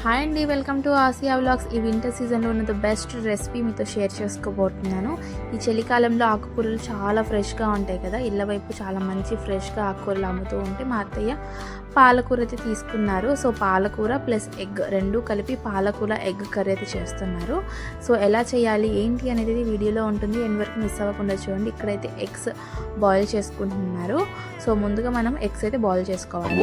Hi అండి, welcome to Asia vlogs. ఈ winter సీజన్లో ఉన్న ద బెస్ట్ రెసిపీ మీతో షేర్ చేసుకోబోతున్నాను. ఈ చలికాలంలో ఆకుకూరలు చాలా ఫ్రెష్గా ఉంటాయి కదా, ఇళ్ళ వైపు చాలా మంచి ఫ్రెష్గా ఆకుకూరలు అమ్ముతూ ఉంటే మా అత్తయ్య పాలకూర అయితే తీసుకున్నారు. సో పాలకూర ప్లస్ ఎగ్ రెండు కలిపి పాలకూర ఎగ్ కర్రీ అయితే చేస్తున్నారు. సో ఎలా చేయాలి ఏంటి అనేది వీడియోలో ఉంటుంది, ఎండ్ వరకు మిస్ అవ్వకుండా చూడండి. ఇక్కడైతే ఎగ్స్ బాయిల్ చేసుకుంటున్నారు. సో ముందుగా మనం ఎగ్స్ అయితే బాయిల్ చేసుకోవాలి.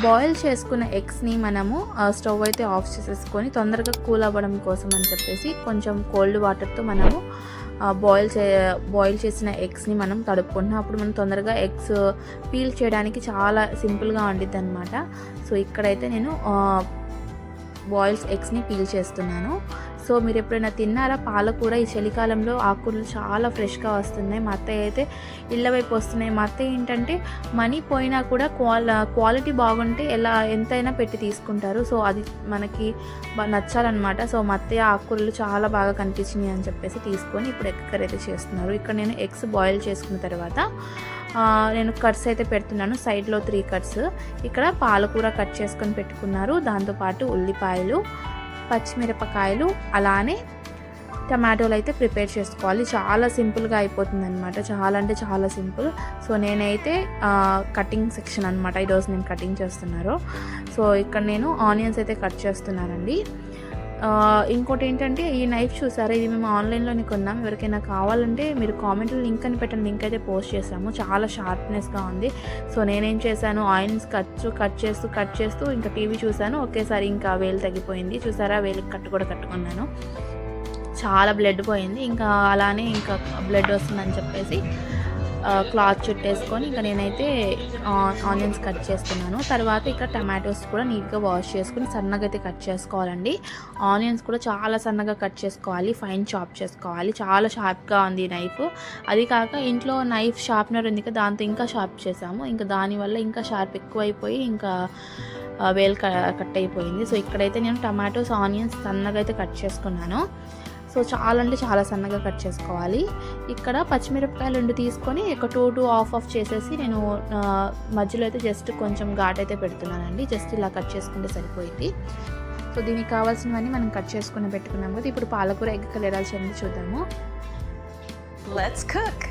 బాయిల్ చేసుకున్న ఎగ్స్ని మనము స్టవ్ అయితే ఆఫ్ చేసేసుకొని తొందరగా కూల్ అవ్వడం కోసం అని చెప్పేసి కొంచెం కోల్డ్ వాటర్తో మనము బాయిల్ చేసిన ఎగ్స్ని మనం తడుపుకుంటున్నాం. అప్పుడు మనం తొందరగా ఎగ్స్ పీల్ చేయడానికి చాలా సింపుల్గా ఉండిద్ది అనమాట. సో ఇక్కడైతే నేను బాయిల్స్ ఎగ్స్ని పీల్ చేస్తున్నాను. సో మీరు ఎప్పుడైనా తిన్నారా పాలకూర? ఈ చలికాలంలో ఆకుకూరలు చాలా ఫ్రెష్గా వస్తున్నాయి. మా అత్తయ్య అయితే ఇళ్ళ వైపు వస్తున్నాయి. మా అత్తయ్య ఏంటంటే మనీ పోయినా కూడా క్వాలిటీ బాగుంటే ఎంతైనా పెట్టి తీసుకుంటారు. సో అది మనకి నచ్చాలన్నమాట. సో మా అత్తయ్య ఆకుకూరలు చాలా బాగా కనిపించినాయి అని చెప్పేసి తీసుకొని ఇప్పుడు ఎగ్ కర్రీ అయితే చేస్తున్నారు. ఇక్కడ నేను ఎగ్స్ బాయిల్ చేసుకున్న తర్వాత నేను కట్స్ అయితే పెడుతున్నాను. సైడ్లో 3 కట్స్. ఇక్కడ పాలకూర కట్ చేసుకొని పెట్టుకున్నారు. దాంతోపాటు ఉల్లిపాయలు, పచ్చిమిరపకాయలు, అలానే టమాటోలు అయితే ప్రిపేర్ చేసుకోవాలి. చాలా సింపుల్గా అయిపోతుంది అనమాట. చాలా అంటే చాలా సింపుల్. సో నేనైతే కటింగ్ సెక్షన్ అనమాట ఈరోజు నేను కటింగ్ చేస్తున్నాను. సో ఇక్కడ నేను ఆనియన్స్ అయితే కట్ చేస్తున్నానండి. ఇంకోటి ఏంటంటే ఈ నైఫ్ చూసారా, ఇది మేము ఆన్లైన్లోనే కొన్నాం. ఎవరికైనా కావాలంటే మీరు కామెంట్లో లింక్ అని పెట్టండి, లింక్ అయితే పోస్ట్ చేసాము. చాలా షార్ప్నెస్గా ఉంది. సో నేనేం చేశాను, ఆయిల్స్ కట్ చేస్తూ ఇంకా టీవీ చూశాను. ఒకేసారి ఇంకా వేలు తగ్గిపోయింది. చూసారా, వేలు కూడా కట్టుకున్నాను. చాలా బ్లడ్ పోయింది. ఇంకా అలానే ఇంకా బ్లడ్ వస్తుందని చెప్పేసి క్లాత్ చుట్టేసుకొని ఇంకా నేనైతే ఆనియన్స్ కట్ చేస్తున్నాను. తర్వాత ఇక్కడ టమాటోస్ కూడా నీట్గా వాష్ చేసుకుని సన్నగా అయితే కట్ చేసుకోవాలండి. ఆనియన్స్ కూడా చాలా సన్నగా కట్ చేసుకోవాలి, ఫైన్ చాప్ చేసుకోవాలి. చాలా షార్ప్గా ఉంది నైఫ్. అది కాక ఇంట్లో నైఫ్ షార్ప్నర్ ఉంది కదా, దాంతో ఇంకా షార్ప్ చేసాము. ఇంకా దానివల్ల ఇంకా షార్ప్ ఎక్కువైపోయి ఇంకా వేలు కట్ అయిపోయింది. సో ఇక్కడైతే నేను టమాటోస్, ఆనియన్స్ సన్నగా అయితే కట్ చేసుకున్నాను. సో చాలా అంటే చాలా సన్నగా కట్ చేసుకోవాలి. ఇక్కడ పచ్చిమిరపకాయలు 2 తీసుకొని ఒక 2 ఆఫ్ చేసేసి నేను మధ్యలో అయితే జస్ట్ కొంచెం ఘాట్ అయితే పెడుతున్నానండి. జస్ట్ ఇలా కట్ చేసుకుంటే సరిపోయింది. సో దీనికి కావాల్సినవన్నీ మనం కట్ చేసుకుని పెట్టుకున్నాం కదా. ఇప్పుడు పాలకూర ఎగ్ కర్రీ ఎలా చేయాలో చూద్దాము. Let's cook.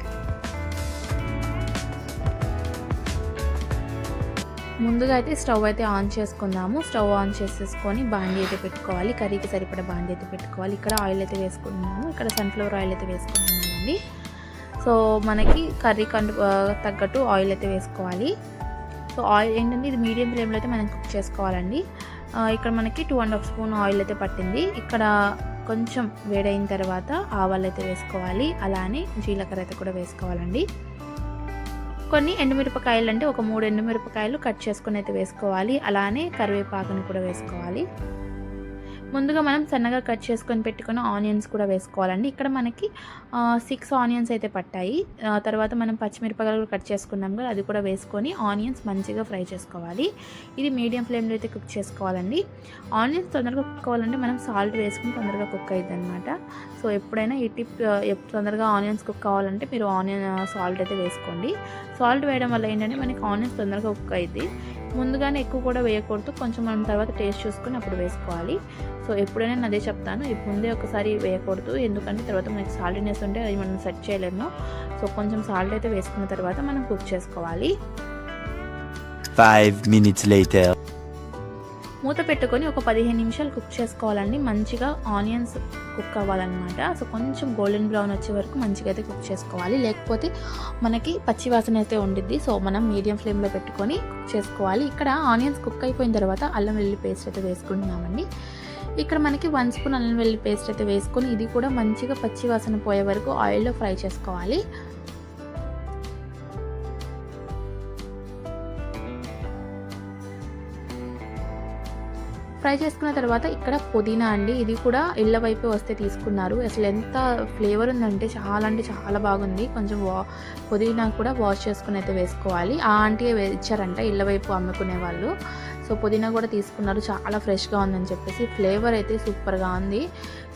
ముందుగా అయితే స్టవ్ అయితే ఆన్ చేసుకుందాము. స్టవ్ ఆన్ చేసేసుకొని బాండీ అయితే పెట్టుకోవాలి. కర్రీకి సరిపడా బాండీ అయితే పెట్టుకోవాలి. ఇక్కడ ఆయిల్ అయితే వేసుకుంటున్నాము. ఇక్కడ సన్ఫ్లవర్ ఆయిల్ అయితే వేసుకుంటున్నామండి. సో మనకి కర్రీ తగ్గట్టు ఆయిల్ అయితే వేసుకోవాలి. సో ఆయిల్ ఏంటంటే ఇది మీడియం ఫ్లేమ్లో అయితే మనం కుక్ చేసుకోవాలండి. ఇక్కడ మనకి 2.5 స్పూన్ ఆయిల్ అయితే పట్టింది. ఇక్కడ కొంచెం వేడైన తర్వాత ఆవాలు అయితే వేసుకోవాలి. అలానే జీలకర్ర అయితే కూడా వేసుకోవాలండి. కొన్ని ఎండుమిరపకాయలు అంటే ఒక 3 ఎండుమిరపకాయలు కట్ చేసుకుని అయితే వేసుకోవాలి. అలానే కరివేపాకుని కూడా వేసుకోవాలి. ముందుగా మనం సన్నగా కట్ చేసుకొని పెట్టుకున్న ఆనియన్స్ కూడా వేసుకోవాలండి. ఇక్కడ మనకి 6 ఆనియన్స్ అయితే పట్టాయి. తర్వాత మనం పచ్చిమిరపకాయలు కట్ చేసుకున్నాం కదా, అది కూడా వేసుకొని ఆనియన్స్ మంచిగా ఫ్రై చేసుకోవాలి. ఇది మీడియం ఫ్లేమ్లో అయితే కుక్ చేసుకోవాలండి. ఆనియన్స్ తొందరగా కుక్ అవ్వాలంటే మనం సాల్ట్ వేసుకుని తొందరగా కుక్ అవుతుంది అనమాట. సో ఎప్పుడైనా ఈ టిప్ తొందరగా ఆనియన్స్ కుక్ అవ్వాలంటే మీరు సాల్ట్ అయితే వేసుకోండి. సాల్ట్ వేయడం వల్ల ఏంటంటే మనకి ఆనియన్స్ తొందరగా కుక్ అవుతుంది. ముందుగానే ఎక్కువ కూడా వేయకూడదు, కొంచెం మనం తర్వాత టేస్ట్ చూసుకొని అప్పుడు వేసుకోవాలి. సో ఎప్పుడైనా నేను అదే చెప్తాను, ముందే ఒకసారి వేయకూడదు. ఎందుకంటే తర్వాత మనకి సాల్ట్నెస్ ఉంటే అది మనం సెట్ చేయలేము. సో కొంచెం సాల్ట్ అయితే వేసుకున్న తర్వాత మనం కుక్ చేసుకోవాలి. 5 minutes later. మూత పెట్టుకొని ఒక 15 నిమిషాలు కుక్ చేసుకోవాలండి. మంచిగా ఆనియన్స్ కుక్ అవ్వాలన్నమాట. సో కొంచెం గోల్డెన్ బ్రౌన్ వచ్చే వరకు మంచిగా అయితే కుక్ చేసుకోవాలి, లేకపోతే మనకి పచ్చి వాసన అయితే ఉండిద్ది. సో మనం మీడియం ఫ్లేమ్లో పెట్టుకొని కుక్ చేసుకోవాలి. ఇక్కడ ఆనియన్స్ కుక్ అయిపోయిన తర్వాత అల్లం వెల్లుల్లి పేస్ట్ అయితే వేసుకుంటున్నామండి. ఇక్కడ మనకి 1 స్పూన్ అల్లం వెల్లుల్లి పేస్ట్ అయితే వేసుకొని ఇది కూడా మంచిగా పచ్చి వాసన పోయే వరకు ఆయిల్లో ఫ్రై చేసుకోవాలి. ఫ్రై చేసుకున్న తర్వాత ఇక్కడ పుదీనా అండి, ఇది కూడా ఇళ్ళ వైపు వస్తే తీసుకున్నారు. అసలు ఎంత ఫ్లేవర్ ఉందంటే చాలా బాగుంది. కొంచెం పుదీనా కూడా వాష్ చేసుకుని అయితే వేసుకోవాలి. ఆ ఆంటీ ఇచ్చారంట ఇళ్ళ వైపు అమ్ముకునే వాళ్ళు. సో పుదీనా కూడా తీసుకున్నారు, చాలా ఫ్రెష్గా ఉందని చెప్పేసి. ఫ్లేవర్ అయితే సూపర్గా ఉంది.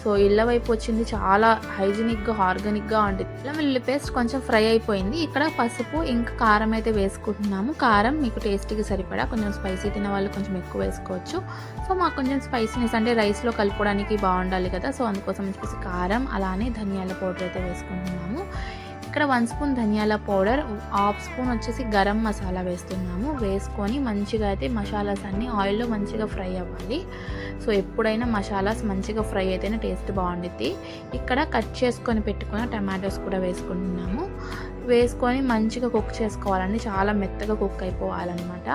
సో ఇళ్ళ వైపు వచ్చింది, చాలా హైజీనిక్గా ఆర్గానిక్గా ఉంటుంది. అల్లం వెల్లుల్లి పేస్ట్ కొంచెం ఫ్రై అయిపోయింది. ఇక్కడ పసుపు ఇంకా కారం అయితే వేసుకుంటున్నాము. కారం మీకు టేస్ట్కి సరిపడా, కొంచెం స్పైసీ తినే వాళ్ళు కొంచెం ఎక్కువ వేసుకోవచ్చు. సో మాకు కొంచెం స్పైసీనెస్ అంటే రైస్లో కలుపుకోవడానికి బాగుండాలి కదా, సో అందుకోసం చెప్పేసి కారం అలానే ధనియాల పౌడర్ అయితే వేసుకుంటున్నాము. ఇక్కడ 1 స్పూన్ ధనియాల పౌడర్, 1/2 స్పూన్ వచ్చేసి గరం మసాలా వేస్తున్నాము. వేసుకొని మంచిగా అయితే మసాలాస్ అన్నీ ఆయిల్లో మంచిగా ఫ్రై అవ్వాలి. సో ఎప్పుడైనా మసాలాస్ మంచిగా ఫ్రై అయితేనే టేస్ట్ బాగుండిద్ది. ఇక్కడ కట్ చేసుకొని పెట్టుకున్న టమాటోస్ కూడా వేసుకుంటున్నాము. వేసుకొని మంచిగా కుక్ చేసుకోవాలండి, చాలా మెత్తగా కుక్ అయిపోవాలన్నమాట.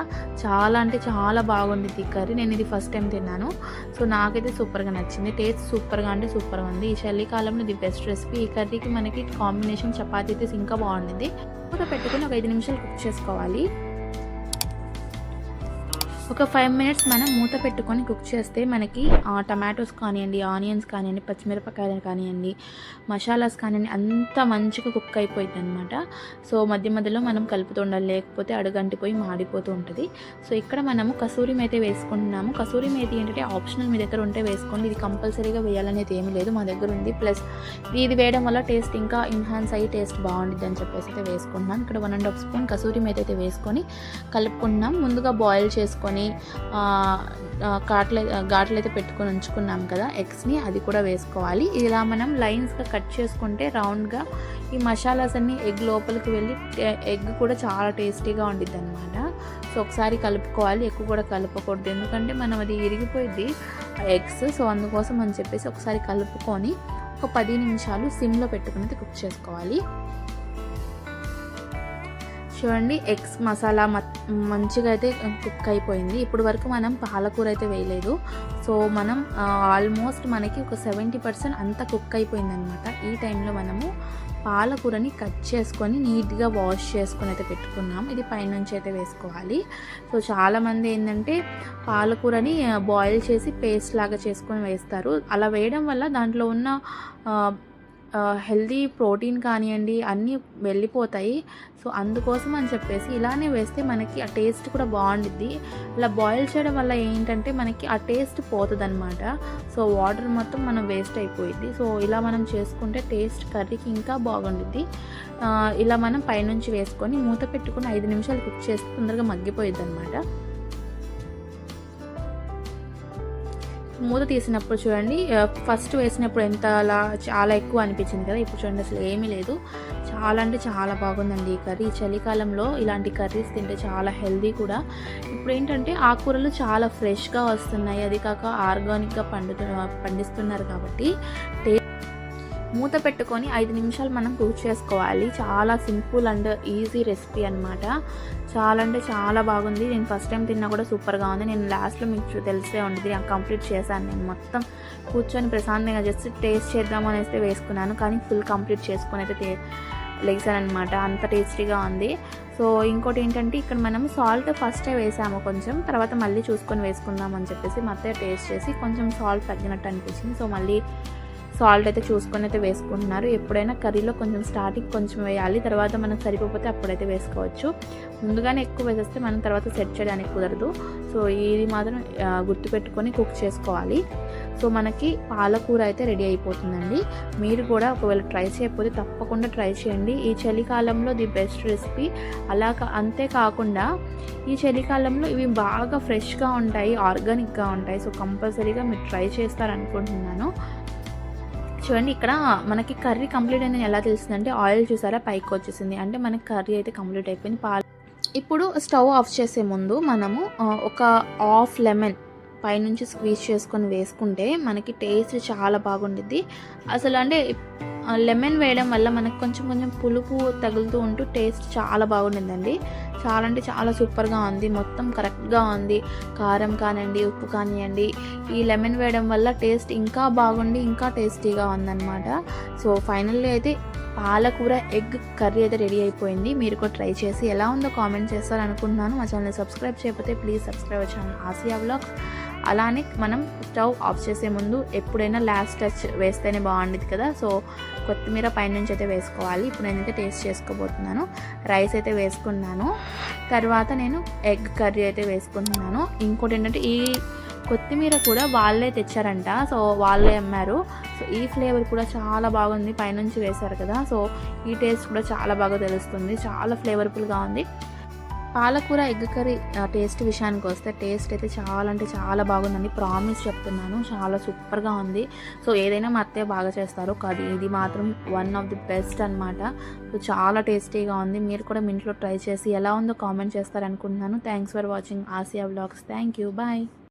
చాలా అంటే చాలా బాగుండిద్ది ఈ కర్రీ. నేను ఇది ఫస్ట్ టైం తిన్నాను, సో నాకైతే సూపర్గా నచ్చింది. టేస్ట్ సూపర్గా అంటే సూపర్గా ఉంది. ఈ చలికాలంలో ఇది బెస్ట్ రెసిపీ. ఈ కర్రీకి మనకి కాంబినేషన్ చపాతీ అయితే ఇంకా బాగుండింది. మూత పెట్టుకుని ఒక 5 నిమిషాలు కుక్ చేసుకోవాలి. ఒక 5 మినిట్స్ మనం మూత పెట్టుకొని కుక్ చేస్తే మనకి టమాటోస్ కానివ్వండి, ఆనియన్స్ కానివ్వండి, పచ్చిమిరపకాయలు కానివ్వండి, మసాలాస్ కానివ్వండి అంతా మంచిగా కుక్ అయిపోయింది అనమాట. సో మధ్య మధ్యలో మనం కలుపుతూ ఉండాలి, లేకపోతే అడుగంటిపోయి మాడిపోతూ ఉంటుంది. సో ఇక్కడ మనము కసూరి మేతి వేసుకుంటున్నాము. కసూరి మేతి ఏంటంటే ఆప్షనల్, మీ దగ్గర ఉంటే వేసుకోండి. ఇది కంపల్సరీగా వేయాలనేది ఏమీ లేదు, మా దగ్గర ఉంది. ప్లస్ ఇది వేయడం వల్ల టేస్ట్ ఇంకా ఎన్హాన్స్ అయ్యి టేస్ట్ బాగుంటుంది అని చెప్పేసి అయితే వేసుకుంటున్నాను. ఇక్కడ 1.5 స్పూన్ కసూరి మేతి అయితే వేసుకొని కలుపుకుంటున్నాం. ముందుగా బాయిల్ చేసుకొని ఘాట్లు అయితే పెట్టుకొని ఉంచుకున్నాం కదా ఎగ్స్ని, అది కూడా వేసుకోవాలి. ఇలా మనం లైన్స్గా కట్ చేసుకుంటే రౌండ్గా ఈ మసాలాస్ అన్నీ ఎగ్ లోపలికి వెళ్ళి ఎగ్ కూడా చాలా టేస్టీగా ఉండిద్ది అనమాట. సో ఒకసారి కలుపుకోవాలి, ఎక్కువ కూడా కలుపుకూడదు, ఎందుకంటే మనం అది ఇరిగిపోయింది ఎగ్స్. సో అందుకోసం అని చెప్పేసి ఒకసారి కలుపుకొని ఒక 10 నిమిషాలు సిమ్లో పెట్టుకుని కుక్ చేసుకోవాలి. చూడండి, ఎగ్స్ మసాలా మంచిగా అయితే కుక్ అయిపోయింది. ఇప్పుడు వరకు మనం పాలకూర అయితే వేయలేదు. సో మనం ఆల్మోస్ట్ మనకి ఒక 70% అంతా కుక్ అయిపోయింది అనమాట. ఈ టైంలో మనము పాలకూరని కట్ చేసుకొని నీట్గా వాష్ చేసుకొని అయితే పెట్టుకున్నాం. ఇది పైనుంచి అయితే వేసుకోవాలి. సో చాలామంది ఏంటంటే పాలకూరని బాయిల్ చేసి పేస్ట్ లాగా చేసుకొని వేస్తారు. అలా వేయడం వల్ల దాంట్లో ఉన్న హెల్దీ ప్రోటీన్ కానివ్వండి అన్నీ వెళ్ళిపోతాయి. సో అందుకోసం అని చెప్పేసి ఇలానే వేస్తే మనకి ఆ టేస్ట్ కూడా బాగుండిద్ది. ఇలా బాయిల్ చేయడం వల్ల ఏంటంటే మనకి ఆ టేస్ట్ పోతుంది అనమాట. సో వాటర్ మొత్తం మనం వేస్ట్ అయిపోయింది. సో ఇలా మనం చేసుకుంటే టేస్ట్ కర్రీకి ఇంకా బాగుండిద్ది. ఇలా మనం పైనుంచి వేసుకొని మూత పెట్టుకుని 5 నిమిషాలు కుక్ చేస్తే తొందరగా మగ్గిపోయిద్ది అనమాట. మూత తీసినప్పుడు చూడండి, ఫస్ట్ వేసినప్పుడు ఎంత అలా చాలా ఎక్కువ అనిపించింది కదా, ఇప్పుడు చూడండి అసలు ఏమీ లేదు. చాలా అంటే చాలా బాగుందండి ఈ కర్రీ. ఈ చలికాలంలో ఇలాంటి కర్రీస్ తింటే చాలా హెల్దీ కూడా. ఇప్పుడు ఏంటంటే ఆకుకూరలు చాలా ఫ్రెష్గా వస్తున్నాయి, అది కాక ఆర్గానిక్గా పండిస్తున్నారు కాబట్టి మూత పెట్టుకొని 5 నిమిషాలు మనం కుక్ చేసుకోవాలి. చాలా సింపుల్ అండ్ ఈజీ రెసిపీ అనమాట. చాలా అంటే చాలా బాగుంది. నేను ఫస్ట్ టైం తిన్నా కూడా సూపర్గా ఉంది. నేను లాస్ట్లో మీకు తెలిసే ఉంటుంది, కంప్లీట్ చేశాను. నేను మొత్తం కూర్చొని ప్రశాంతంగా జస్ట్ టేస్ట్ చేద్దామని అయితే వేసుకున్నాను, కానీ ఫుల్ కంప్లీట్ చేసుకొని అయితే లెగ్సాను అనమాట. అంత టేస్టీగా ఉంది. సో ఇంకోటి ఏంటంటే ఇక్కడ మనం సాల్ట్ ఫస్టే వేసాము కొంచెం, తర్వాత మళ్ళీ చూసుకొని వేసుకుందాం అని చెప్పేసి మా అత్తయ్య టేస్ట్ చేసి కొంచెం సాల్ట్ తగ్గినట్టు అనిపించింది. సో మళ్ళీ సాల్ట్ అయితే చూసుకొని అయితే వేసుకుంటున్నారు. ఎప్పుడైనా కర్రీలో కొంచెం స్టార్టింగ్ కొంచెం వేయాలి, తర్వాత మనకు సరిపోతే అప్పుడైతే వేసుకోవచ్చు. ముందుగానే ఎక్కువ వేసేస్తే మనం తర్వాత సెట్ చేయడానికి కుదరదు. సో ఇది మాత్రం గుర్తుపెట్టుకొని కుక్ చేసుకోవాలి. సో మనకి పాలకూర అయితే రెడీ అయిపోతుందండి. మీరు కూడా ఒకవేళ ట్రై చేయకపోతే తప్పకుండా ట్రై చేయండి. ఈ చలికాలంలో ది బెస్ట్ రెసిపీ. అంతేకాకుండా ఈ చలికాలంలో ఇవి బాగా ఫ్రెష్గా ఉంటాయి, ఆర్గానిక్గా ఉంటాయి. సో కంపల్సరీగా మీరు ట్రై చేస్తారనుకుంటున్నాను. చూడండి, ఇక్కడ మనకి కర్రీ కంప్లీట్ అయిందని ఎలా తెలుస్తుందంటే ఆయిల్ చూసారా పైకి వచ్చేసింది, అంటే మనకి కర్రీ అయితే కంప్లీట్ అయిపోయింది. ఇప్పుడు స్టవ్ ఆఫ్ చేసే ముందు మనము ఒక హాఫ్ లెమన్ పైనుంచి స్క్వీజ్ చేసుకొని వేసుకుంటే మనకి టేస్ట్ చాలా బాగుండిద్ది. అసలు అంటే లెమన్ వేయడం వల్ల మనకు కొంచెం కొంచెం పులుపు తగులుతూ ఉంటూ టేస్ట్ చాలా బాగుండిందండి. చాలా అంటే చాలా సూపర్గా ఉంది, మొత్తం కరెక్ట్గా ఉంది. కారం కానివ్వండి, ఉప్పు కానివ్వండి, ఈ లెమన్ వేయడం వల్ల టేస్ట్ ఇంకా బాగుండి ఇంకా టేస్టీగా ఉందన్నమాట. సో ఫైనల్లీ అయితే పాలకూర ఎగ్ కర్రీ అయితే రెడీ అయిపోయింది. మీరు కూడా ట్రై చేసి ఎలా ఉందో కామెంట్ చేస్తారనుకుంటున్నాను. మా ఛానల్ని సబ్స్క్రైబ్ చేయకపోతే please subscribe channel Asia vlogs. అలానే మనం స్టవ్ ఆఫ్ చేసే ముందు ఎప్పుడైనా లాస్ట్ టచ్ వేస్తేనే బాగుండేది కదా. సో కొత్తిమీర పైనుంచి అయితే వేసుకోవాలి. ఇప్పుడు నేనైతే టేస్ట్ చేసుకోబోతున్నాను. రైస్ అయితే వేసుకున్నాను. తర్వాత నేను ఎగ్ కర్రీ అయితే వేసుకుంటున్నాను. ఇంకోటి ఏంటంటే ఈ కొత్తిమీర కూడా వాళ్ళే తెచ్చారంట. సో వాళ్ళే అమ్మారు. సో ఈ ఫ్లేవర్ కూడా చాలా బాగుంది. పైనుంచి వేశారు కదా, సో ఈ టేస్ట్ కూడా చాలా బాగా తెలుస్తుంది. చాలా ఫ్లేవర్ఫుల్గా ఉంది. పాలకూర ఎగ్ కర్రీ టేస్ట్ విషయానికి వస్తే టేస్ట్ అయితే చాలా అంటే చాలా బాగుందండి. ప్రామిస్ చెప్తున్నాను, చాలా సూపర్గా ఉంది. సో ఏదైనా మా అత్తయ్య బాగా చేస్తారు, కానీ ఇది మాత్రం వన్ ఆఫ్ ది బెస్ట్ అనమాట. సో చాలా టేస్టీగా ఉంది. మీరు కూడా మీ ఇంట్లో ట్రై చేసి ఎలా ఉందో కామెంట్ చేస్తారనుకుంటున్నాను. Thanks for watching Asia vlogs. Thank you. Bye.